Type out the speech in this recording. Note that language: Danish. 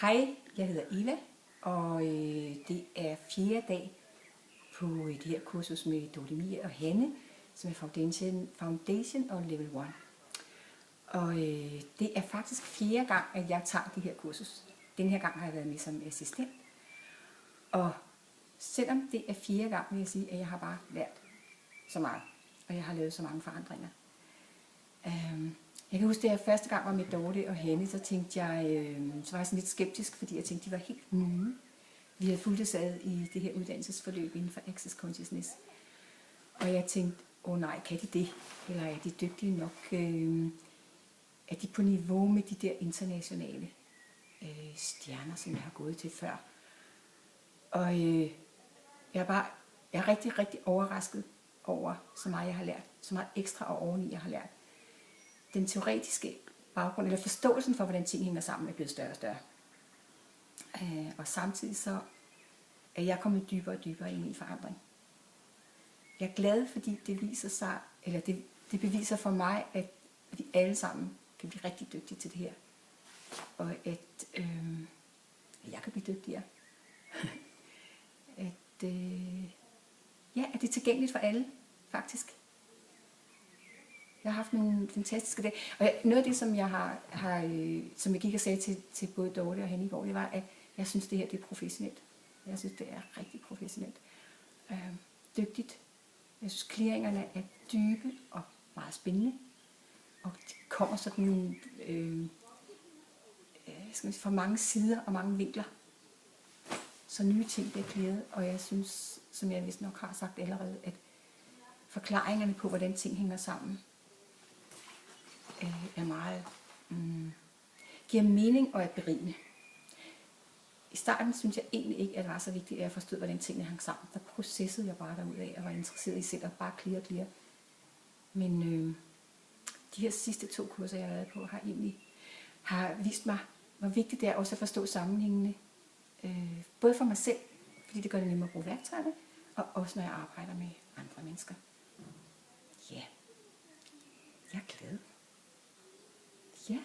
Hej, jeg hedder Eva, og det er 4. dag på det her kursus med Dorte Mia og Hanne, som er Foundation og Level 1. Og det er faktisk 4. gang, at jeg tager det her kursus. Den her gang har jeg været med som assistent. Og selvom det er 4. gang, vil jeg sige, at jeg har bare lært så meget, og jeg har lavet så mange forandringer. Jeg kan huske, at jeg første gang var med Dorte og Hanne, så tænkte jeg, så var jeg sådan lidt skeptisk, fordi jeg tænkte, de var helt nye. Vi havde fulgt ad i det her uddannelsesforløb inden for Access Consciousness. Og jeg tænkte, nej, kan de det? Eller er de dygtige nok? Er de på niveau med de der internationale stjerner, som jeg har gået til før? Og jeg er rigtig, rigtig overrasket over så meget, jeg har lært. Så meget ekstra og oveni, jeg har lært. Den teoretiske baggrund, eller forståelsen for, hvordan ting hænger sammen, er blevet større og større. Og samtidig så er jeg kommet dybere og dybere ind i en forandring. Jeg er glad, fordi det viser sig, eller det beviser for mig, at vi alle sammen kan blive rigtig dygtige til det her. Og at jeg kan blive dygtigere. at det er tilgængeligt for alle, faktisk. Jeg har haft nogle fantastiske dage. Og noget af det, som som jeg gik og sagde til både Dorte og Hanne i går, det var, at jeg synes, det her det er professionelt. Jeg synes, det er rigtig professionelt. Dygtigt. Jeg synes, clearingerne er dybe og meget spændende. Og de kommer sådan fra mange sider og mange vinkler. Så nye ting bliver clearet. Og jeg synes, som jeg vist nok har sagt allerede, at forklaringerne på, hvordan ting hænger sammen, er meget giver mening og er berigende. I starten synes jeg egentlig ikke, at det var så vigtigt, at jeg forstod, hvordan tingene hang sammen. Der processede jeg bare derudad og var interesseret i selv at bare clear. Men de her sidste 2 kurser, jeg har været på, har vist mig, hvor vigtigt det er også at forstå sammenhængene. Både for mig selv, fordi det gør det nemmere at bruge værktøjerne, og også når jeg arbejder med andre mennesker. Ja, jeg er glad. Ja.